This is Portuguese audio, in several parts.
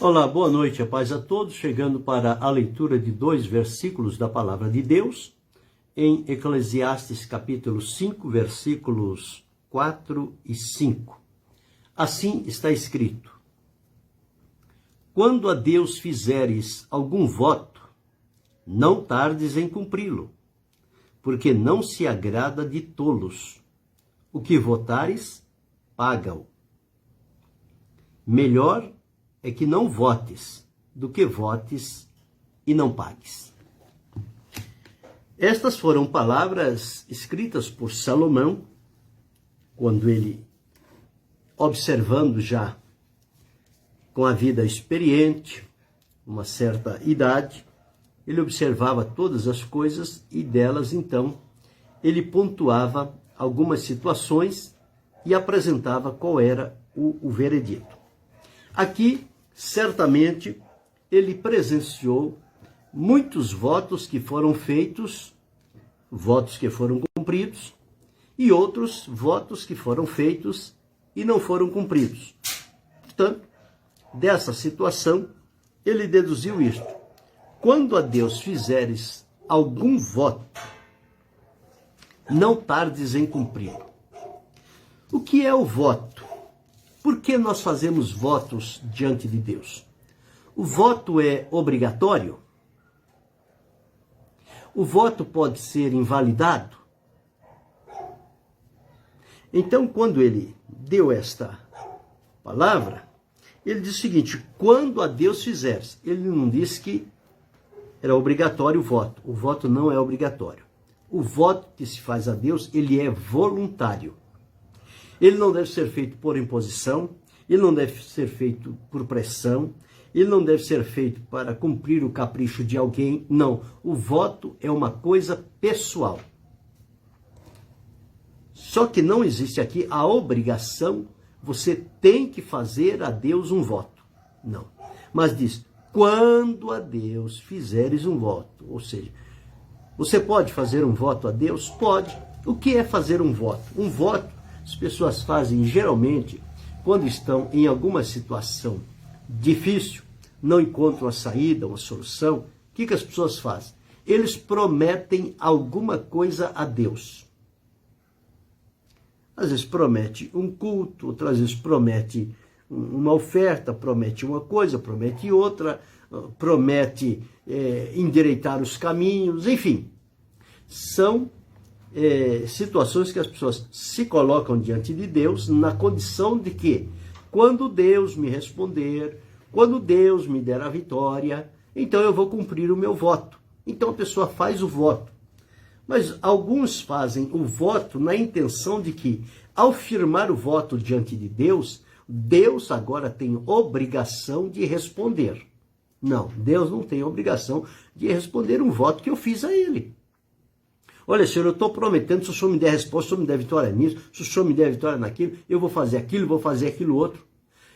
Olá, boa noite, a paz a todos, chegando para a leitura de 2 versículos da Palavra de Deus, em Eclesiastes capítulo 5, versículos 4 e 5. Assim está escrito: quando a Deus fizeres algum voto, não tardes em cumpri-lo, porque não se agrada de tolos. O que votares, paga-o. Melhor é que não votes, do que votes e não pagues. Estas foram palavras escritas por Salomão, quando ele, observando já com a vida experiente, uma certa idade, ele observava todas as coisas e delas, então, ele pontuava algumas situações e apresentava qual era o veredito. Aqui, certamente, ele presenciou muitos votos que foram feitos, votos que foram cumpridos, e outros votos que foram feitos e não foram cumpridos. Portanto, dessa situação, ele deduziu isto: quando a Deus fizeres algum voto, não tardes em cumpri-lo. O que é o voto? Por que nós fazemos votos diante de Deus? O voto é obrigatório? O voto pode ser invalidado? Então, quando ele deu esta palavra, ele diz o seguinte: quando a Deus fizeres. Ele não disse que era obrigatório o voto. O voto não é obrigatório. O voto que se faz a Deus, ele é voluntário. Ele não deve ser feito por imposição, ele não deve ser feito por pressão, ele não deve ser feito para cumprir o capricho de alguém. Não, o voto é uma coisa pessoal. Só que não existe aqui a obrigação, você tem que fazer a Deus um voto. Não. Mas diz, quando a Deus fizeres um voto. Ou seja, você pode fazer um voto a Deus? Pode. O que é fazer um voto? Um voto as pessoas fazem geralmente quando estão em alguma situação difícil, não encontram a saída, uma solução. O que as pessoas fazem? Eles prometem alguma coisa a Deus. Às vezes promete um culto, outras vezes promete uma oferta, promete uma coisa, promete outra, promete endireitar os caminhos, enfim. São situações que as pessoas se colocam diante de Deus na condição de que, quando Deus me responder, quando Deus me der a vitória, então eu vou cumprir o meu voto. Então a pessoa faz o voto. Mas alguns fazem o voto na intenção de que, ao firmar o voto diante de Deus, Deus agora tem obrigação de responder. Não, Deus não tem obrigação de responder um voto que eu fiz a Ele. Olha, Senhor, eu estou prometendo, se o Senhor me der resposta, se o Senhor me der vitória nisso, se o Senhor me der vitória naquilo, eu vou fazer aquilo outro.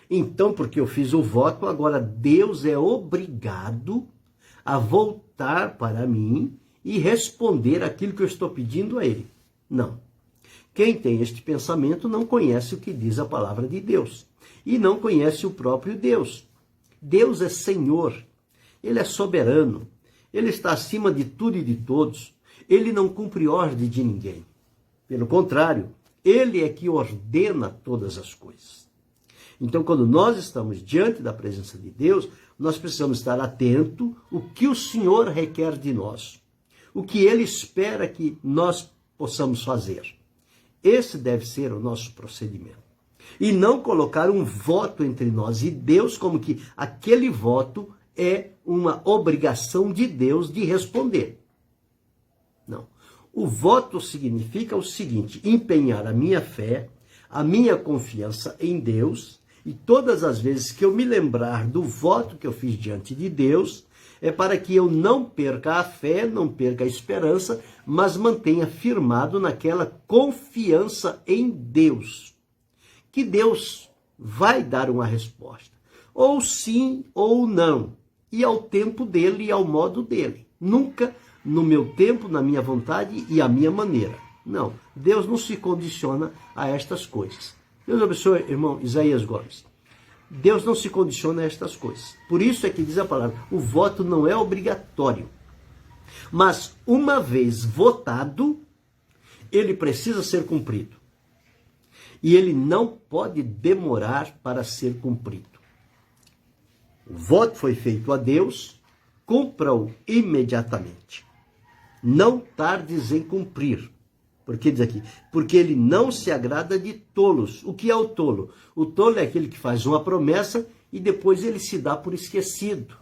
Então, porque eu fiz o voto, agora Deus é obrigado a voltar para mim e responder aquilo que eu estou pedindo a Ele. Não. Quem tem este pensamento não conhece o que diz a palavra de Deus e não conhece o próprio Deus. Deus é Senhor, Ele é soberano, Ele está acima de tudo e de todos. Ele não cumpre ordem de ninguém. Pelo contrário, Ele é que ordena todas as coisas. Então, quando nós estamos diante da presença de Deus, nós precisamos estar atento ao que o Senhor requer de nós, o que Ele espera que nós possamos fazer. Esse deve ser o nosso procedimento. E não colocar um voto entre nós e Deus como que aquele voto é uma obrigação de Deus de responder. Não. O voto significa o seguinte: empenhar a minha fé, a minha confiança em Deus, e todas as vezes que eu me lembrar do voto que eu fiz diante de Deus, é para que eu não perca a fé, não perca a esperança, mas mantenha firmado naquela confiança em Deus. Que Deus vai dar uma resposta. Ou sim ou não. E ao tempo dele e ao modo dele. Nunca no meu tempo, na minha vontade e à minha maneira. Não, Deus não se condiciona a estas coisas. Deus abençoe, irmão Isaías Gomes. Deus não se condiciona a estas coisas. Por isso é que diz a palavra, o voto não é obrigatório. Mas uma vez votado, ele precisa ser cumprido. E ele não pode demorar para ser cumprido. O voto foi feito a Deus, cumpra-o imediatamente. Não tardes em cumprir. Porque diz aqui, porque ele não se agrada de tolos. O que é o tolo? O tolo é aquele que faz uma promessa e depois ele se dá por esquecido.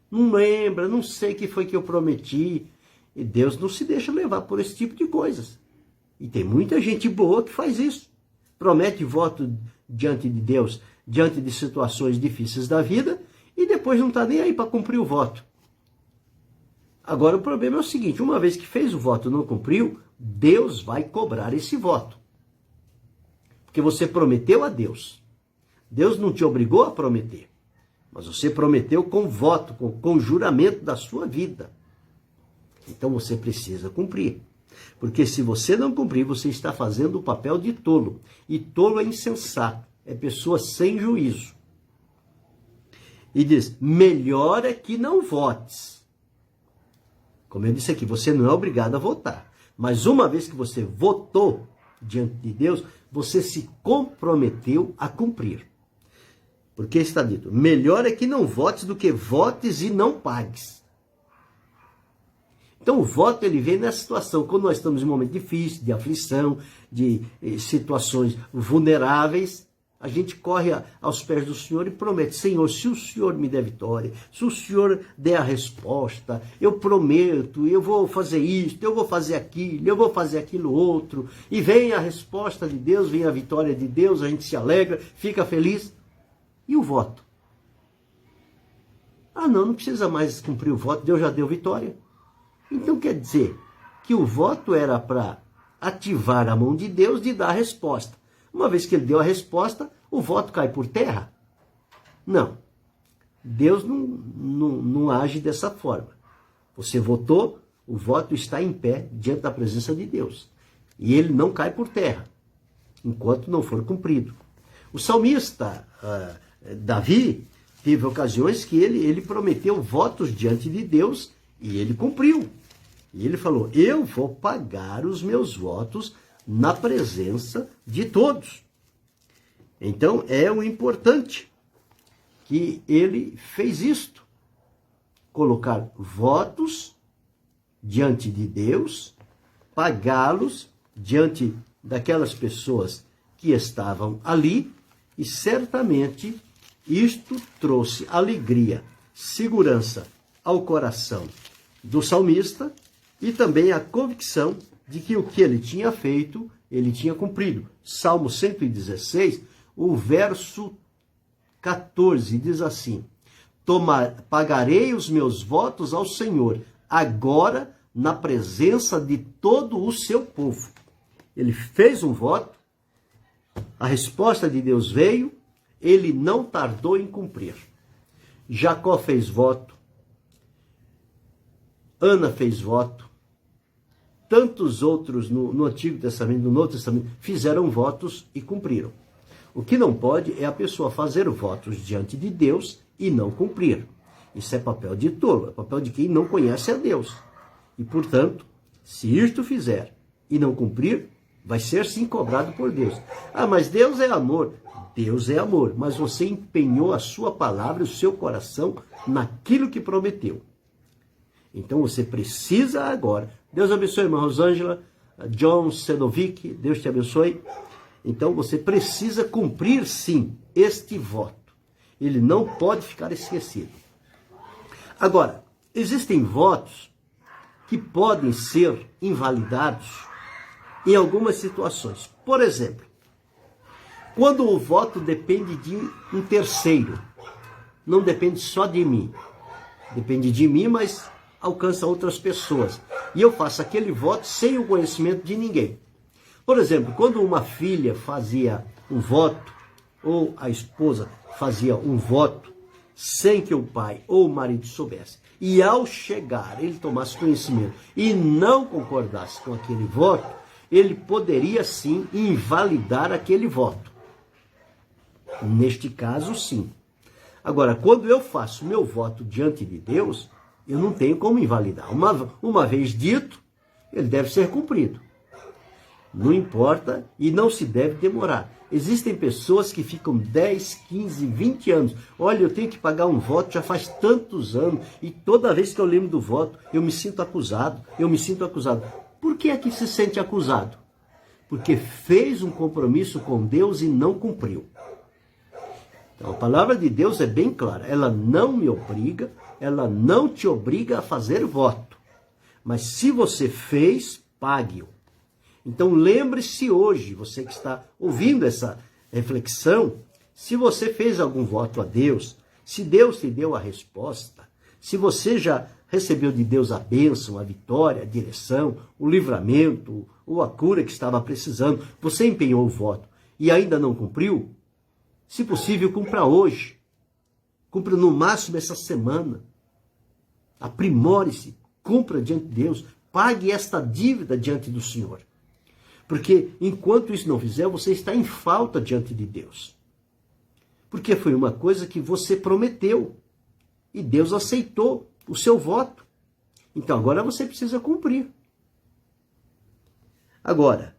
Não lembra, não sei o que foi que eu prometi. E Deus não se deixa levar por esse tipo de coisas. E tem muita gente boa que faz isso. Promete voto diante de Deus, diante de situações difíceis da vida, e depois não está nem aí para cumprir o voto. Agora o problema é o seguinte, uma vez que fez o voto e não cumpriu, Deus vai cobrar esse voto. Porque você prometeu a Deus. Deus não te obrigou a prometer. Mas você prometeu com voto, com juramento da sua vida. Então você precisa cumprir. Porque se você não cumprir, você está fazendo o papel de tolo. E tolo é insensato, é pessoa sem juízo. E diz, melhor é que não votes. Como eu disse aqui, você não é obrigado a votar. Mas uma vez que você votou diante de Deus, você se comprometeu a cumprir. Porque está dito, melhor é que não votes do que votes e não pagues. Então o voto ele vem nessa situação, quando nós estamos em um momento difícil, de aflição, de situações vulneráveis, a gente corre aos pés do Senhor e promete, Senhor, se o Senhor me der vitória, se o Senhor der a resposta, eu prometo, eu vou fazer isto, eu vou fazer aquilo, eu vou fazer aquilo outro, e vem a resposta de Deus, vem a vitória de Deus, a gente se alegra, fica feliz. E o voto? Ah, não precisa mais cumprir o voto, Deus já deu vitória. Então quer dizer que o voto era para ativar a mão de Deus de dar a resposta. Uma vez que ele deu a resposta, o voto cai por terra? Não. Deus não age dessa forma. Você votou, o voto está em pé diante da presença de Deus. E ele não cai por terra, enquanto não for cumprido. O salmista Davi teve ocasiões que ele prometeu votos diante de Deus e ele cumpriu. E ele falou, eu vou pagar os meus votos na presença de todos. Então, é o importante que ele fez isto. Colocar votos diante de Deus, pagá-los diante daquelas pessoas que estavam ali, e certamente isto trouxe alegria, segurança ao coração do salmista e também a convicção de que o que ele tinha feito, ele tinha cumprido. Salmo 116, o verso 14, diz assim, pagarei os meus votos ao Senhor, agora na presença de todo o seu povo. Ele fez um voto, a resposta de Deus veio, ele não tardou em cumprir. Jacó fez voto, Ana fez voto, tantos outros no Antigo Testamento, no Novo Testamento, fizeram votos e cumpriram. O que não pode é a pessoa fazer votos diante de Deus e não cumprir. Isso é papel de tolo, é papel de quem não conhece a Deus. E, portanto, se isto fizer e não cumprir, vai ser sim cobrado por Deus. Ah, mas Deus é amor. Deus é amor, mas você empenhou a sua palavra e o seu coração naquilo que prometeu. Então você precisa agora. Deus abençoe, irmã Rosângela, John Sedovic, Deus te abençoe. Então você precisa cumprir sim este voto. Ele não pode ficar esquecido. Agora, existem votos que podem ser invalidados em algumas situações. Por exemplo, quando o voto depende de um terceiro, não depende só de mim. Depende de mim, mas alcança outras pessoas. E eu faço aquele voto sem o conhecimento de ninguém. Por exemplo, quando uma filha fazia um voto, ou a esposa fazia um voto, sem que o pai ou o marido soubesse, e ao chegar ele tomasse conhecimento e não concordasse com aquele voto, ele poderia sim invalidar aquele voto. Neste caso, sim. Agora, quando eu faço meu voto diante de Deus, eu não tenho como invalidar. Uma vez dito, ele deve ser cumprido. Não importa e não se deve demorar. Existem pessoas que ficam 10, 15, 20 anos. Olha, eu tenho que pagar um voto já faz tantos anos e toda vez que eu lembro do voto, eu me sinto acusado. Por que é que se sente acusado? Porque fez um compromisso com Deus e não cumpriu. Então, a palavra de Deus é bem clara. Ela não me obriga, ela não te obriga a fazer voto. Mas se você fez, pague-o. Então lembre-se hoje, você que está ouvindo essa reflexão, se você fez algum voto a Deus, se Deus te deu a resposta, se você já recebeu de Deus a bênção, a vitória, a direção, o livramento, ou a cura que estava precisando, você empenhou o voto e ainda não cumpriu, se possível, cumpra hoje. Cumpra no máximo essa semana. Aprimore-se, cumpra diante de Deus, pague esta dívida diante do Senhor. Porque enquanto isso não fizer, você está em falta diante de Deus. Porque foi uma coisa que você prometeu. E Deus aceitou o seu voto. Então agora você precisa cumprir. Agora,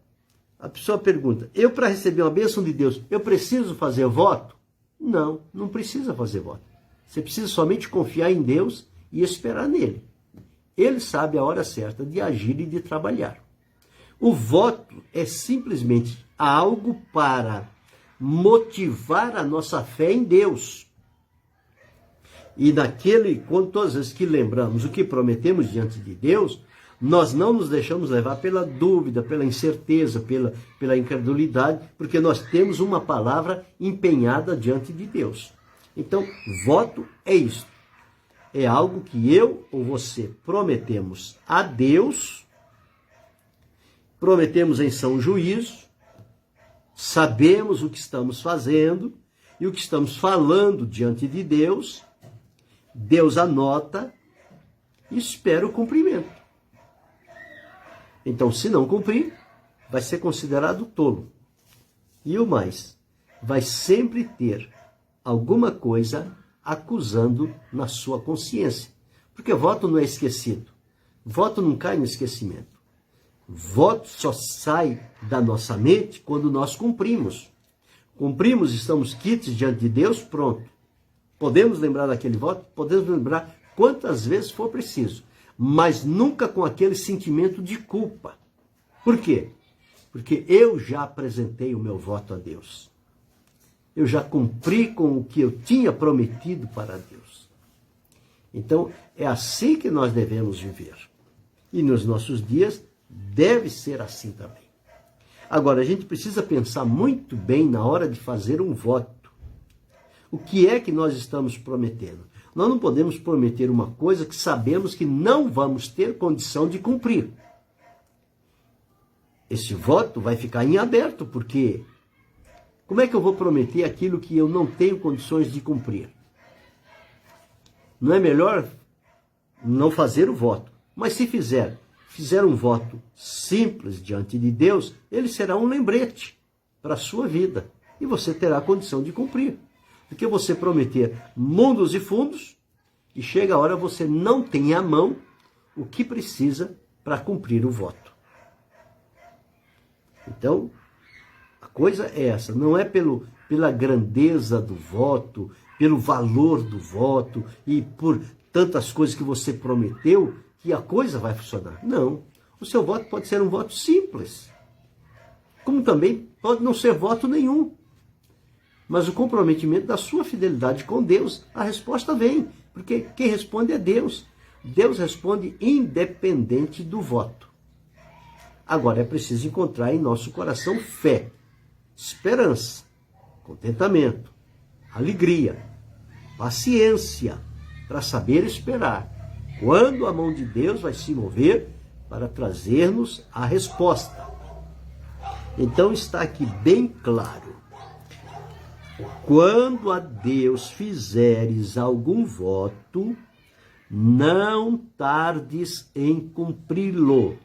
a pessoa pergunta, eu para receber uma bênção de Deus, eu preciso fazer voto? Não, não precisa fazer voto. Você precisa somente confiar em Deus e esperar nele. Ele sabe a hora certa de agir e de trabalhar. O voto é simplesmente algo para motivar a nossa fé em Deus. E quando todas as vezes que lembramos o que prometemos diante de Deus, nós não nos deixamos levar pela dúvida, pela incerteza, pela incredulidade, porque nós temos uma palavra empenhada diante de Deus. Então, voto é isso. É algo que eu ou você prometemos a Deus, prometemos em são juízo, sabemos o que estamos fazendo e o que estamos falando diante de Deus, Deus anota e espera o cumprimento. Então, se não cumprir, vai ser considerado tolo. E o mais, vai sempre ter alguma coisa acusando na sua consciência. Porque voto não é esquecido. Voto não cai no esquecimento. Voto só sai da nossa mente quando nós cumprimos. Cumprimos, estamos quites diante de Deus, pronto. Podemos lembrar daquele voto? Podemos lembrar quantas vezes for preciso. Mas nunca com aquele sentimento de culpa. Por quê? Porque eu já apresentei o meu voto a Deus. Eu já cumpri com o que eu tinha prometido para Deus. Então, é assim que nós devemos viver. E nos nossos dias, deve ser assim também. Agora, a gente precisa pensar muito bem na hora de fazer um voto. O que é que nós estamos prometendo? Nós não podemos prometer uma coisa que sabemos que não vamos ter condição de cumprir. Esse voto vai ficar em aberto, porque como é que eu vou prometer aquilo que eu não tenho condições de cumprir? Não é melhor não fazer o voto? Mas se fizer um voto simples diante de Deus, ele será um lembrete para a sua vida. E você terá a condição de cumprir. Porque você prometer mundos e fundos, e chega a hora você não tem à mão o que precisa para cumprir o voto. Então, a coisa é essa, não é pela grandeza do voto, pelo valor do voto e por tantas coisas que você prometeu que a coisa vai funcionar. Não, o seu voto pode ser um voto simples, como também pode não ser voto nenhum. Mas o comprometimento da sua fidelidade com Deus, a resposta vem, porque quem responde é Deus. Deus responde independente do voto. Agora é preciso encontrar em nosso coração fé, esperança, contentamento, alegria, paciência, para saber esperar quando a mão de Deus vai se mover para trazer-nos a resposta. Então está aqui bem claro. Quando a Deus fizeres algum voto, não tardes em cumpri-lo.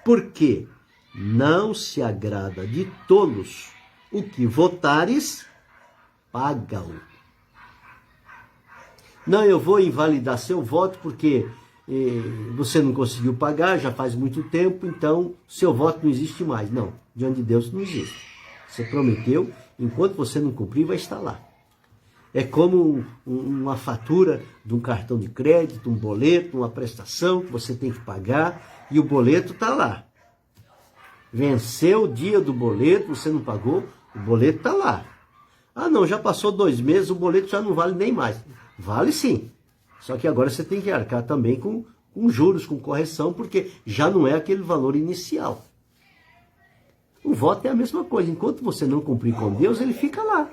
Porque não se agrada de tolos o que votares paga-o. Não, eu vou invalidar seu voto porque você não conseguiu pagar, já faz muito tempo, então seu voto não existe mais. Não, diante de Deus não existe. Você prometeu, enquanto você não cumprir, vai estar lá. É como uma fatura de um cartão de crédito, um boleto, uma prestação que você tem que pagar e o boleto está lá. Venceu o dia do boleto, você não pagou, o boleto está lá. Ah não, já passou 2 meses, o boleto já não vale nem mais. Vale sim, só que agora você tem que arcar também com juros, com correção, porque já não é aquele valor inicial. O voto é a mesma coisa, enquanto você não cumprir com Deus, ele fica lá.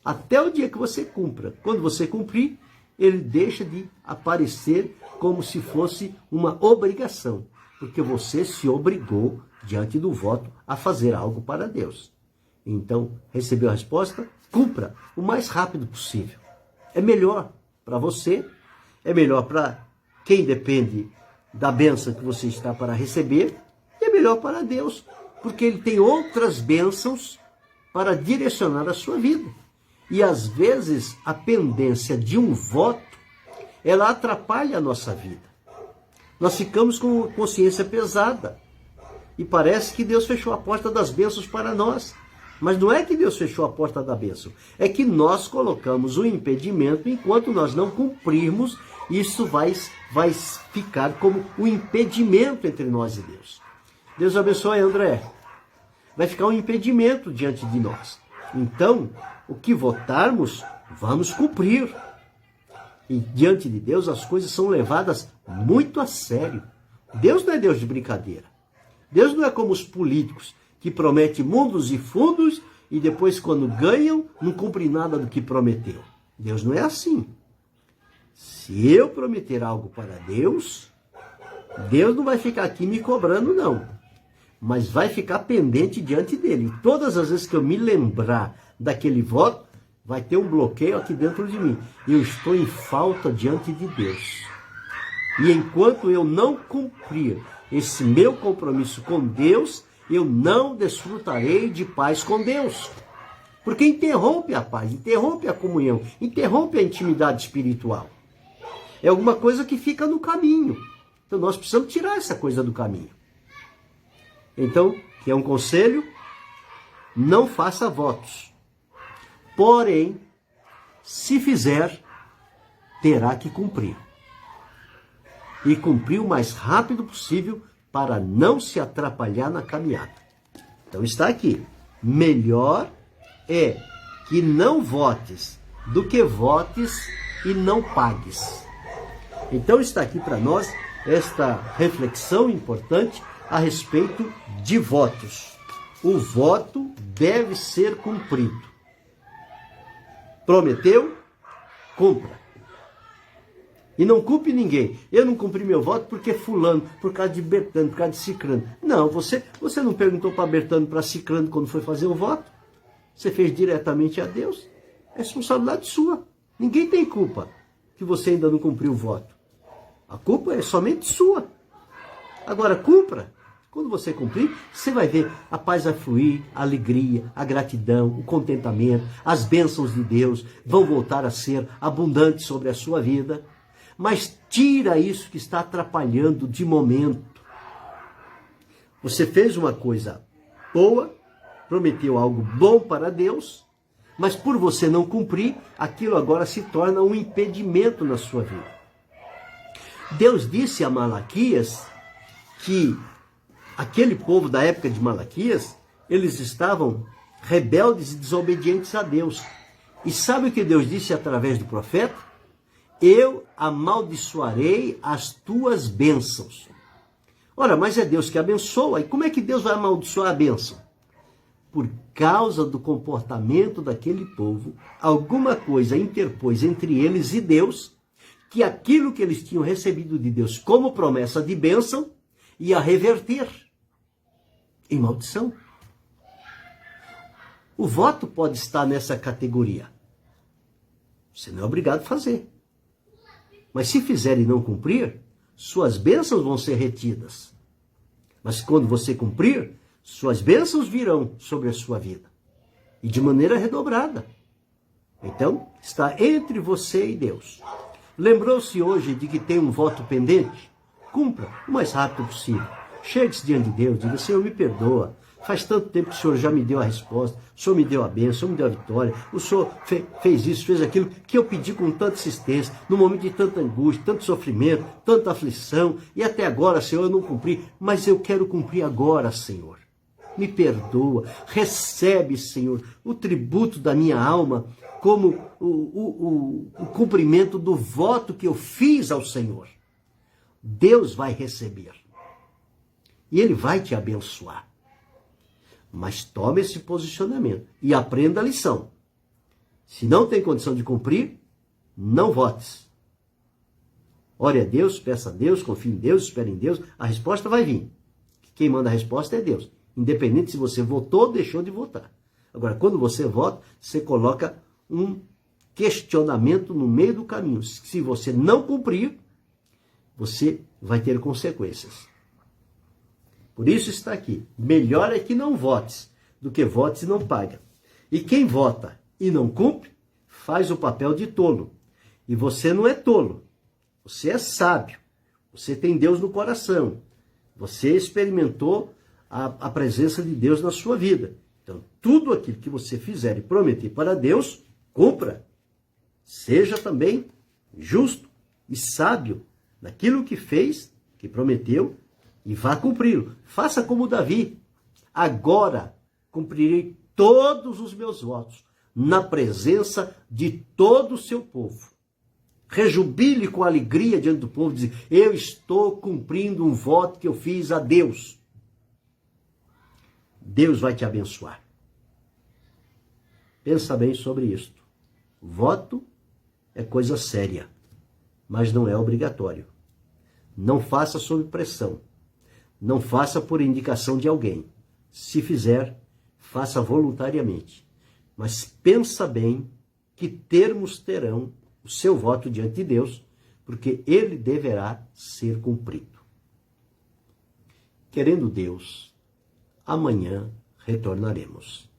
Até o dia que você cumpra. Quando você cumprir, ele deixa de aparecer como se fosse uma obrigação, porque você se obrigou, diante do voto, a fazer algo para Deus. Então, recebeu a resposta? Cumpra o mais rápido possível. É melhor para você, é melhor para quem depende da bênção que você está para receber, e é melhor para Deus, porque Ele tem outras bênçãos para direcionar a sua vida. E às vezes a pendência de um voto, ela atrapalha a nossa vida. Nós ficamos com consciência pesada e parece que Deus fechou a porta das bênçãos para nós. Mas não é que Deus fechou a porta da bênção, é que nós colocamos um impedimento, enquanto nós não cumprirmos, isso vai ficar como um impedimento entre nós e Deus. Deus abençoe, André. Vai ficar um impedimento diante de nós. Então, o que votarmos, vamos cumprir. E diante de Deus as coisas são levadas muito a sério. Deus não é Deus de brincadeira. Deus não é como os políticos, que promete mundos e fundos e depois, quando ganham, não cumpre nada do que prometeu. Deus não é assim. Se eu prometer algo para Deus, Deus não vai ficar aqui me cobrando, não. Mas vai ficar pendente diante dele. E todas as vezes que eu me lembrar daquele voto, vai ter um bloqueio aqui dentro de mim. Eu estou em falta diante de Deus. E enquanto eu não cumprir esse meu compromisso com Deus, eu não desfrutarei de paz com Deus. Porque interrompe a paz, interrompe a comunhão, interrompe a intimidade espiritual. É alguma coisa que fica no caminho. Então nós precisamos tirar essa coisa do caminho. Então, que é um conselho, não faça votos. Porém, se fizer, terá que cumprir. E cumprir o mais rápido possível para não se atrapalhar na caminhada. Então está aqui. Melhor é que não votes do que votes e não pagues. Então está aqui para nós esta reflexão importante a respeito de votos. O voto deve ser cumprido. Prometeu? Cumpra. E não culpe ninguém. Eu não cumpri meu voto porque fulano, por causa de Bertano, por causa de Cicrano. Não, você não perguntou para Bertano, para Cicrano quando foi fazer o voto. Você fez diretamente a Deus. É responsabilidade sua. Ninguém tem culpa que você ainda não cumpriu o voto. A culpa é somente sua. Agora, cumpra. Quando você cumprir, você vai ver a paz vai fluir, a alegria, a gratidão, o contentamento, as bênçãos de Deus vão voltar a ser abundantes sobre a sua vida. Mas tira isso que está atrapalhando de momento. Você fez uma coisa boa, prometeu algo bom para Deus, mas por você não cumprir, aquilo agora se torna um impedimento na sua vida. Deus disse a Malaquias que aquele povo da época de Malaquias, eles estavam rebeldes e desobedientes a Deus. E sabe o que Deus disse através do profeta? Eu amaldiçoarei as tuas bênçãos. Ora, mas é Deus que abençoa. E como é que Deus vai amaldiçoar a bênção? Por causa do comportamento daquele povo, alguma coisa interpôs entre eles e Deus, que aquilo que eles tinham recebido de Deus como promessa de bênção, ia reverter em maldição. O voto pode estar nessa categoria. Você não é obrigado a fazer. Mas se fizer e não cumprir, suas bênçãos vão ser retidas. Mas quando você cumprir, suas bênçãos virão sobre a sua vida. E de maneira redobrada. Então, está entre você e Deus. Lembrou-se hoje de que tem um voto pendente? Cumpra o mais rápido possível. Chegue-se diante de Deus, diga: Senhor, me perdoa. Faz tanto tempo que o Senhor já me deu a resposta, o Senhor me deu a bênção, o Senhor me deu a vitória, o Senhor fez isso, fez aquilo, que eu pedi com tanta insistência, no momento de tanta angústia, tanto sofrimento, tanta aflição, e até agora, Senhor, eu não cumpri, mas eu quero cumprir agora, Senhor. Me perdoa, recebe, Senhor, o tributo da minha alma, como o cumprimento do voto que eu fiz ao Senhor. Deus vai receber. E Ele vai te abençoar. Mas tome esse posicionamento e aprenda a lição. Se não tem condição de cumprir, não votes. Ore a Deus, peça a Deus, confie em Deus, espere em Deus. A resposta vai vir. Quem manda a resposta é Deus. Independente se você votou ou deixou de votar. Agora, quando você vota, você coloca um questionamento no meio do caminho. Se você não cumprir, você vai ter consequências. Por isso está aqui. Melhor é que não votes do que votes e não paga. E quem vota e não cumpre, faz o papel de tolo. E você não é tolo. Você é sábio. Você tem Deus no coração. Você experimentou a presença de Deus na sua vida. Então, tudo aquilo que você fizer e prometer para Deus, cumpra. Seja também justo e sábio naquilo que fez, que prometeu, e vá cumpri-lo. Faça como Davi. Agora cumprirei todos os meus votos na presença de todo o seu povo. Rejubile com alegria diante do povo, dizer: eu estou cumprindo um voto que eu fiz a Deus. Deus vai te abençoar. Pensa bem sobre isto. Voto é coisa séria, mas não é obrigatório. Não faça sob pressão. Não faça por indicação de alguém. Se fizer, faça voluntariamente. Mas pensa bem que termos terão o seu voto diante de Deus, porque ele deverá ser cumprido. Querendo Deus, amanhã retornaremos.